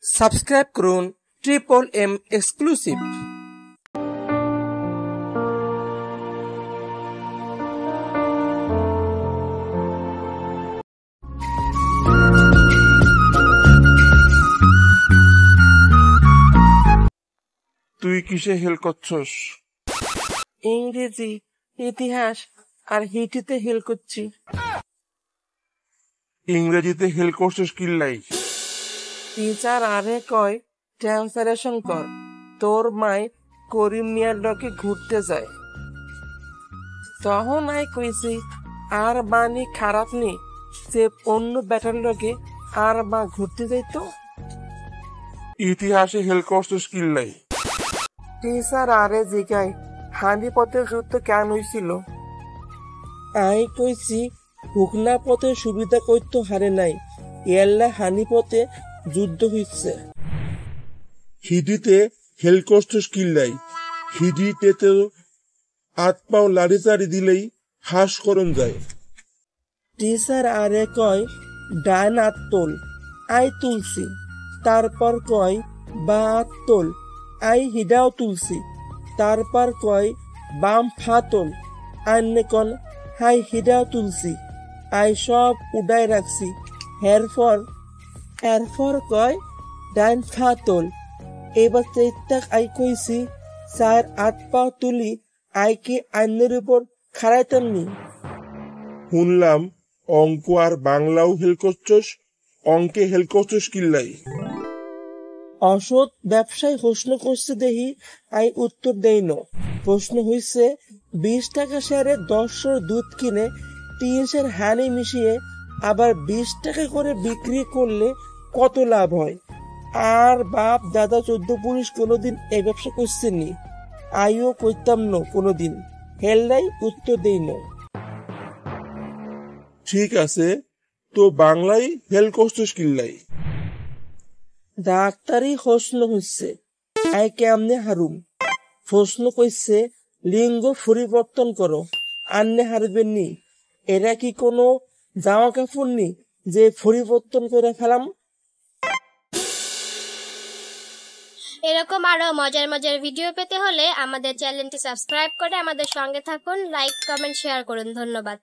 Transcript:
Subscribe করুন triple M exclusive. তুই কিসে হেল করছস? ইংরেজি, ইতিহাস আর হিটিতে হেল করছি। ইংরেজিতে হেল করছস কিল্লাই? টিচার আরে কয় ট্রান্সলেশন কর, তোর মাই করিম মিয়ার লগে ঘুরতে যায়। তখন আই কইছি আর বানি খারাপ নি যে অন্য ব্যাটার লগে আর মা ঘুরতে যাইতো। ইতিহাসে হেল করছস কিল্লাই? টিচার আরে জিগায় হানিপথের যুদ্ধ কেন হয়েছিল। আই কইছি হুকনা পথে সুবিধা কইতো হারে নাই, এল্লা হানিপথে যুদ্ধ হইছে। হিডিতে হেল করছস কিল্লাই? হিডিতে তো হাত পাও লাড়ি চাড়ি দিলেই হাস করন যায়। টিচার আরে কয় ডান হাত তোল, আই তুলছি। তারপর কয় বা হাত তোল, আই হিডাও তুলছি। তারপর কয় বাম ফা তোল, আন্নে কন হাই হিডাও তুলছি। আই সব উডাই রাখছি। এরপর কয় ডাইন ফা তোল। এবার চেষ্টাক আই কইছি চার আট পা তুলি আই কি আন্নের উপর খাড়াইতাম নি। শুনলাম অঙ্ক আর বাংলাও হেল করছস, অঙ্কে হেল করছস কিল্লাই? অসৎ ব্যবসায় প্রশ্ন করছে দেহি আই উত্তর দেই ন। প্রশ্ন হইছে 20 টাকা শেয়ারে 10 দুধ কিনে 3 হানি মিশিয়ে আবার 20 টাকা করে বিক্রি করলে কত লাভ হয়। আর বাপ দাদা 14 পুরুষ কোনোদিন এই ব্যবসা করছেননি, আইও করতাম ন কোনোদিন। হেললাই উত্তর দেই ন। ঠিক আছে, তো বাংলাই হেল করছস কিল্লাই? ডাক্তারি প্রশ্ন হচ্ছে আই কেমনে হারুম। প্রশ্ন কইছে লিঙ্গ পরিবর্তন করো, আন্নে হারবেন নি। এরা কি কোনো জামা কাপড় নি যে পরিবর্তন করে ফেলাম। এরকম আরো মজার মজার ভিডিও পেতে হলে আমাদের চ্যানেলটি সাবস্ক্রাইব করে আমাদের সঙ্গে থাকুন। লাইক, কমেন্ট, শেয়ার করুন। ধন্যবাদ।